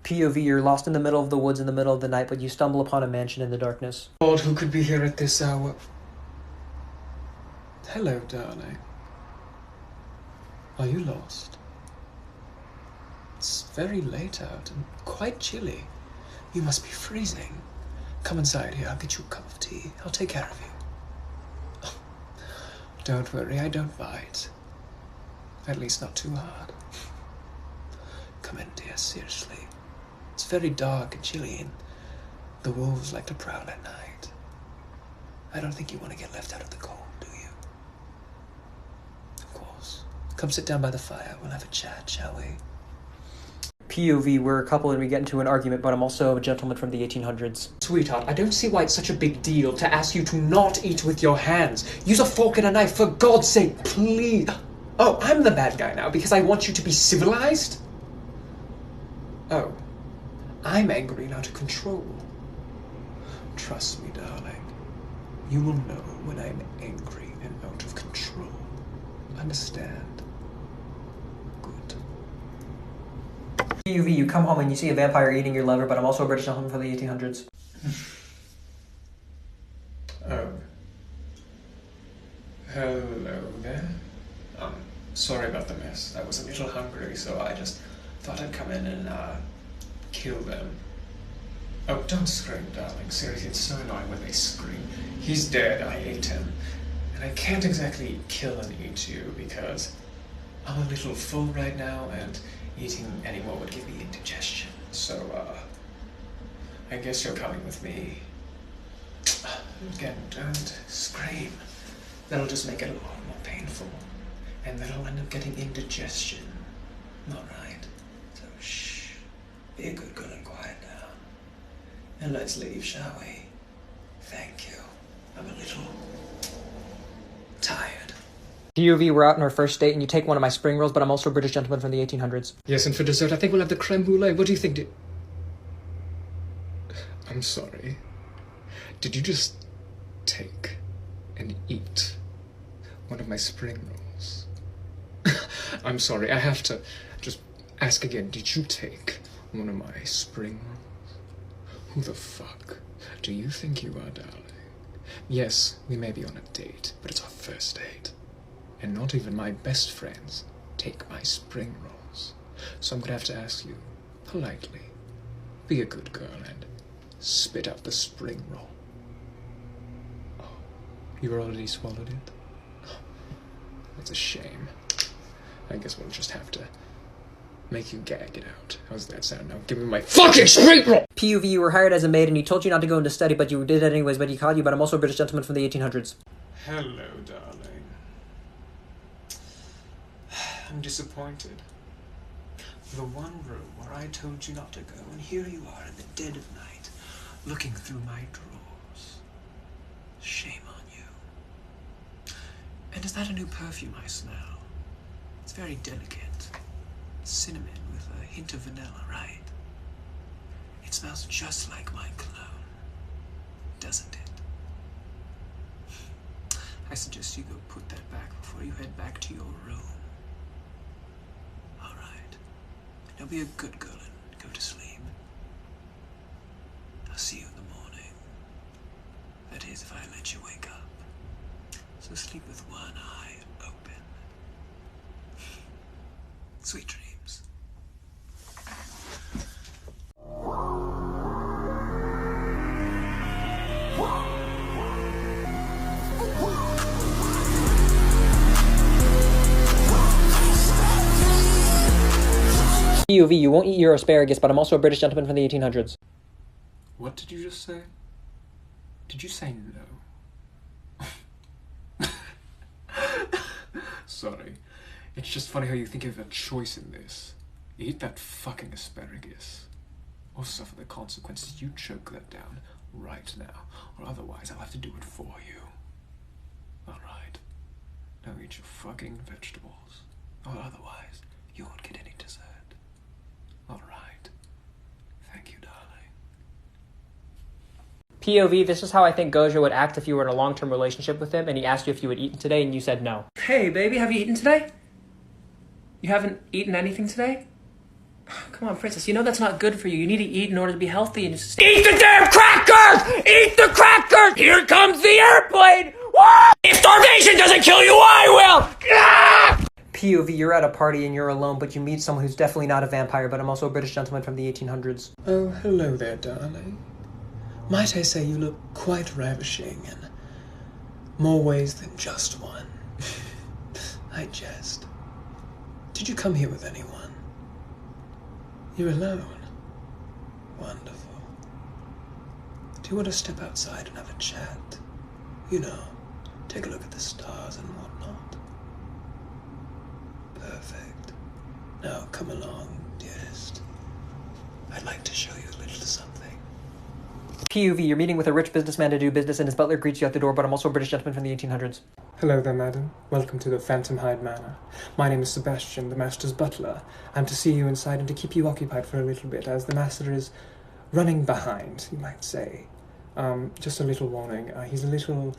POV, you're lost in the middle of the woods in the middle of the night, but you stumble upon a mansion in the darkness. Lord, who could be here at this hour? Hello, darling. Are you lost? It's very late out and quite chilly. You must be freezing. Come inside here, I'll get you a cup of tea. I'll take care of you. Don't worry, I don't bite. At least not too hard. Come in, dear, seriously. It's very dark and chilly, and the wolves like to prowl at night. I don't think you want to get left out of the cold, do you? Of course. Come sit down by the fire. We'll have a chat, shall we? POV, we're a couple and we get into an argument, but I'm also a gentleman from the 1800s. Sweetheart, I don't see why it's such a big deal to ask you to not eat with your hands. Use a fork and a knife, for God's sake, please. Oh, I'm the bad guy now because I want you to be civilized? Oh, I'm angry and out of control. Trust me, darling. You will know when I'm angry and out of control. Understand? Good. POV, you come home and you see a vampire eating your liver, but I'm also a British gentleman from the 1800s. Oh. Hello there. Sorry about the mess. I was a little hungry, so I just thought I'd come in and, kill them. Oh, don't scream, darling. Seriously, it's so annoying when they scream. He's dead, I ate him. And I can't exactly kill and eat you because I'm a little full right now and eating any more would give me indigestion. So, I guess you're coming with me. Again, don't scream. That'll just make it a lot more painful. And then I'll end up getting indigestion. Alright. So, shh. Be a good girl and quiet down. And let's leave, shall we? Thank you. I'm a little tired. POV, we're out on our first date and you take one of my spring rolls, but I'm also a British gentleman from the 1800s. Yes, and for dessert, I think we'll have the creme brulee. What do you think? I'm sorry. Did you just take and eat one of my spring rolls? I'm sorry, I have to just ask again. Did you take one of my spring rolls? Who the fuck do you think you are, darling? Yes, we may be on a date, but it's our first date. And not even my best friends take my spring rolls. So I'm gonna have to ask you, politely, be a good girl and spit out the spring roll. Oh, you already swallowed it? That's a shame. I guess we'll just have to make you gag it out. How's that sound? Now give me my fucking spring roll! POV, you were hired as a maid and he told you not to go into study, but you did it anyways, but he caught you, but I'm also a British gentleman from the 1800s. Hello, darling. I'm disappointed. The one room where I told you not to go, and here you are in the dead of night, looking through my drawers. Shame on you. And is that a new perfume I smell? It's very delicate. Cinnamon with a hint of vanilla, right? It smells just like my cologne, doesn't it? I suggest you go put that back before you head back to your room. All right. Now be a good girl and go to sleep. I'll see you in the morning. That is, if I let you wake up. So sleep with one eye open. Sweet dreams. POV, you won't eat your asparagus, but I'm also a British gentleman from the 1800s. What did you just say? Did you say no? Sorry. It's just funny how you think you have a choice in this. Eat that fucking asparagus. Or suffer the consequences. You choke that down right now. Or otherwise I'll have to do it for you. Alright. Now eat your fucking vegetables. Or otherwise you won't get any dessert. Alright. Thank you, darling. POV, this is how I think Gojo would act if you were in a long-term relationship with him and he asked you if you had eaten today and you said no. Hey, baby, have you eaten today? You haven't eaten anything today? Come on, princess, you know that's not good for you. You need to eat in order to be healthy and just eat the damn crackers! Eat the crackers! Here comes the airplane! Woo! If starvation doesn't kill you, I will! Ah! POV, you're at a party and you're alone, but you meet someone who's definitely not a vampire, but I'm also a British gentleman from the 1800s. Oh, hello there, darling. Might I say you look quite ravishing in more ways than just one. I jest. Did you come here with anyone? You're alone. Wonderful. Do you want to step outside and have a chat? You know, take a look at the stars and whatnot. Perfect. Now come along, dearest. I'd like to show you a little something. POV, you're meeting with a rich businessman to do business and his butler greets you at the door, but I'm also a British gentleman from the 1800s. Hello there, madam. Welcome to the Phantom Hyde Manor. My name is Sebastian, the master's butler. I'm to see you inside and to keep you occupied for a little bit, as the master is running behind, you might say. Just a little warning, he's a little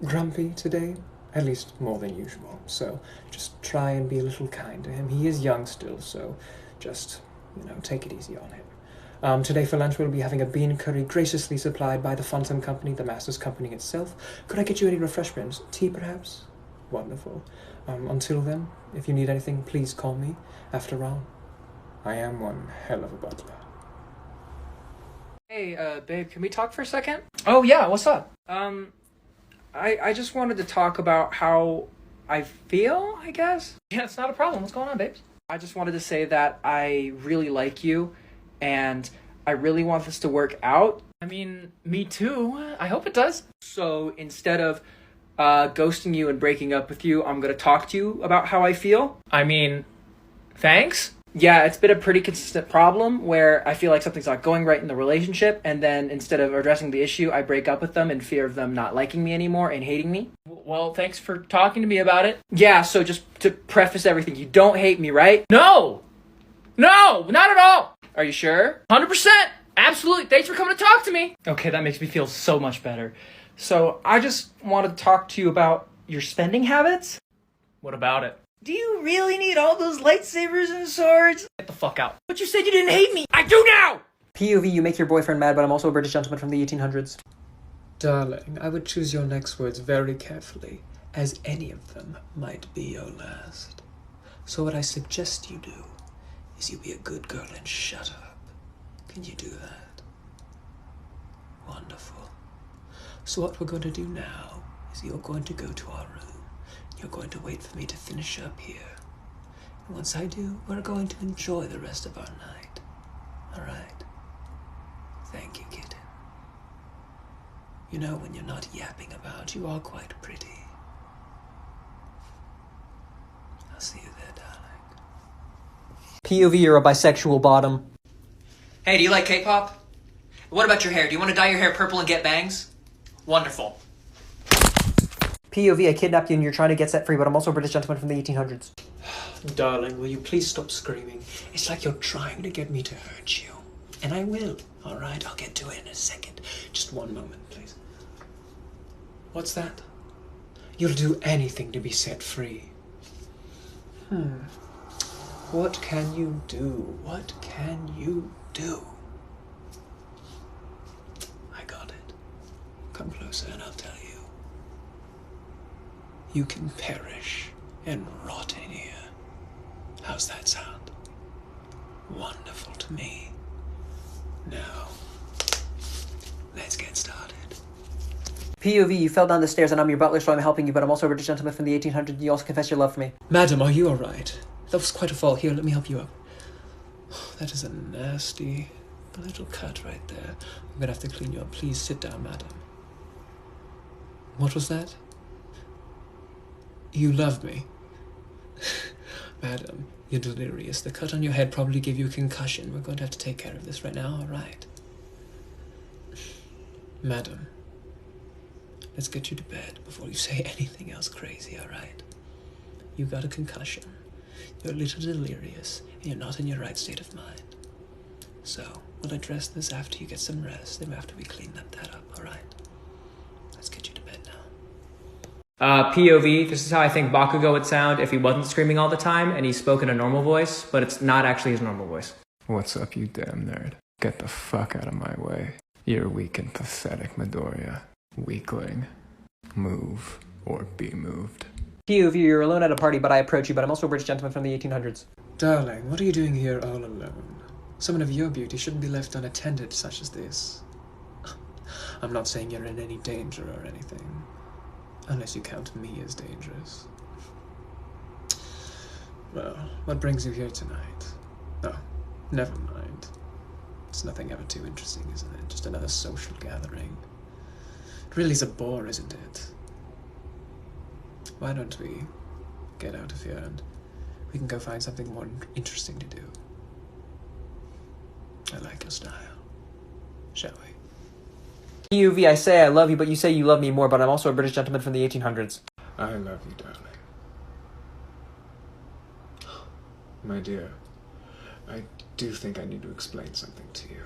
grumpy today, at least more than usual, so just try and be a little kind to him. He is young still, so just, take it easy on him. Today for lunch we'll be having a bean curry graciously supplied by the Phantom Company, the master's company itself. Could I get you any refreshments? Tea, perhaps? Wonderful. Until then, if you need anything, please call me. After all, I am one hell of a butler. Hey, babe, can we talk for a second? Oh, yeah, what's up? I just wanted to talk about how I feel, I guess. Yeah, it's not a problem. What's going on, babes? I just wanted to say that I really like you, and I really want this to work out. I mean, me too. I hope it does. So instead of ghosting you and breaking up with you, I'm gonna talk to you about how I feel. I mean, thanks? Yeah, it's been a pretty consistent problem where I feel like something's not going right in the relationship, and then instead of addressing the issue, I break up with them in fear of them not liking me anymore and hating me. Well, thanks for talking to me about it. Yeah, so just to preface everything, you don't hate me, right? No! No, not at all! Are you sure? 100%! Absolutely! Thanks for coming to talk to me! Okay, that makes me feel so much better. So, I just wanted to talk to you about your spending habits. What about it? Do you really need all those lightsabers and swords? Get the fuck out. But you said you didn't hate me! I do now! POV, you make your boyfriend mad, but I'm also a British gentleman from the 1800s. Darling, I would choose your next words very carefully, as any of them might be your last. So what I suggest you do is you be a good girl and shut up. Can you do that? Wonderful. So what we're going to do now is you're going to go to our room. You're going to wait for me to finish up here. And once I do, we're going to enjoy the rest of our night. All right? Thank you, kitten. You know, when you're not yapping about, you are quite pretty. I'll see you there, darling. POV, you're a bisexual bottom. Hey, do you like K-pop? What about your hair? Do you want to dye your hair purple and get bangs? Wonderful. POV, I kidnapped you and you're trying to get set free, but I'm also a British gentleman from the 1800s. Darling, will you please stop screaming? It's like you're trying to get me to hurt you. And I will, all right? I'll get to it in a second. Just one moment, please. What's that? You'll do anything to be set free. What can you do? What can you do? I got it. Come closer and I'll tell you. You can perish and rot in here. How's that sound? Wonderful to me. Now, let's get started. POV, you fell down the stairs and I'm your butler, so I'm helping you, but I'm also a British gentleman from the 1800s. You also confess your love for me. Madam, are you alright? That was quite a fall. Here, let me help you up. That is a nasty little cut right there. I'm gonna have to clean you up. Please sit down, madam. What was that? You love me. Madam, you're delirious. The cut on your head probably gave you a concussion. We're going to have to take care of this right now, all right? Madam, let's get you to bed before you say anything else crazy, all right? You got a concussion. You're a little delirious, and you're not in your right state of mind. So, we'll address this after you get some rest, then after we clean that up, all right? Let's get you to bed now. POV, this is how I think Bakugo would sound if he wasn't screaming all the time and he spoke in a normal voice, but it's not actually his normal voice. What's up, you damn nerd? Get the fuck out of my way. You're weak and pathetic, Midoriya. Weakling. Move or be moved. P.O.V., you're alone at a party, but I approach you, but I'm also a British gentleman from the 1800s. Darling, what are you doing here all alone? Someone of your beauty shouldn't be left unattended such as this. I'm not saying you're in any danger or anything, unless you count me as dangerous. Well, what brings you here tonight? Oh, never mind. It's nothing ever too interesting, isn't it? Just another social gathering. It really is a bore, isn't it? Why don't we get out of here and we can go find something more interesting to do? I like your style. Shall we? P.O.V., I say I love you, but you say you love me more, but I'm also a British gentleman from the 1800s. I love you, darling. My dear, I do think I need to explain something to you.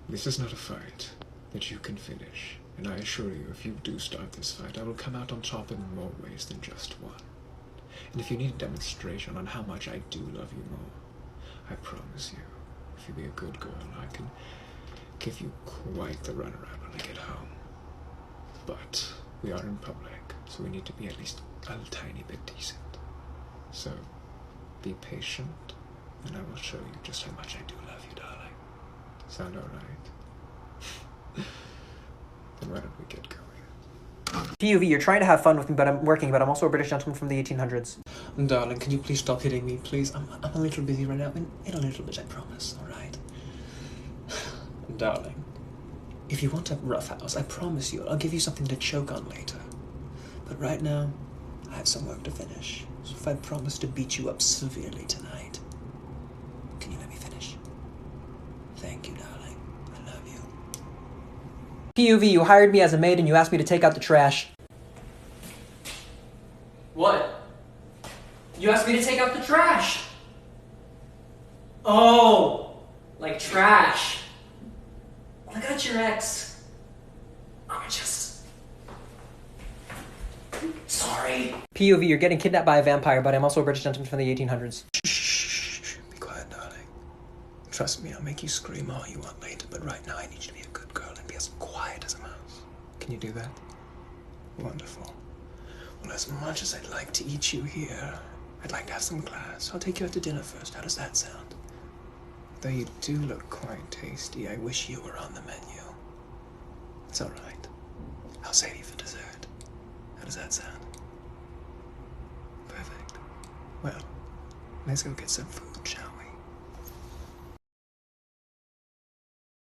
This is not a fight that you can finish, and I assure you, if you do start this fight, I will come out on top in more ways than just one. And if you need a demonstration on how much I do love you more, I promise you, if you be a good girl, I can give you quite the runaround when I get home. But we are in public, so we need to be at least a tiny bit decent. So, be patient, and I will show you just how much I do love you, darling. Sound alright? Then why don't we get going? P.O.V., you're trying to have fun with me, but I'm working, but I'm also a British gentleman from the 1800s. Darling, can you please stop hitting me, please? I'm a little busy right now. In a little bit, I promise, alright? Darling, if you want a roughhouse, I promise you, I'll give you something to choke on later. But right now, I have some work to finish. So if I promise to beat you up severely tonight, can you let me finish? Thank you, darling. I love you. P.O.V., you hired me as a maid and you asked me to take out the trash. What? You asked me to take out the trash. Oh, like trash. I got your ex. I'm just... Sorry. P.O.V., you're getting kidnapped by a vampire, but I'm also a British gentleman from the 1800s. Shh. Be quiet, darling. Trust me, I'll make you scream all you want later, but right now I need you to be a good girl and be as quiet as a mouse. Can you do that? Wonderful. Well, as much as I'd like to eat you here, I'd like to have some class. I'll take you out to dinner first. How does that sound? Though you do look quite tasty, I wish you were on the menu. It's all right. I'll save you for dessert. How does that sound? Perfect. Well, let's go get some food, shall we?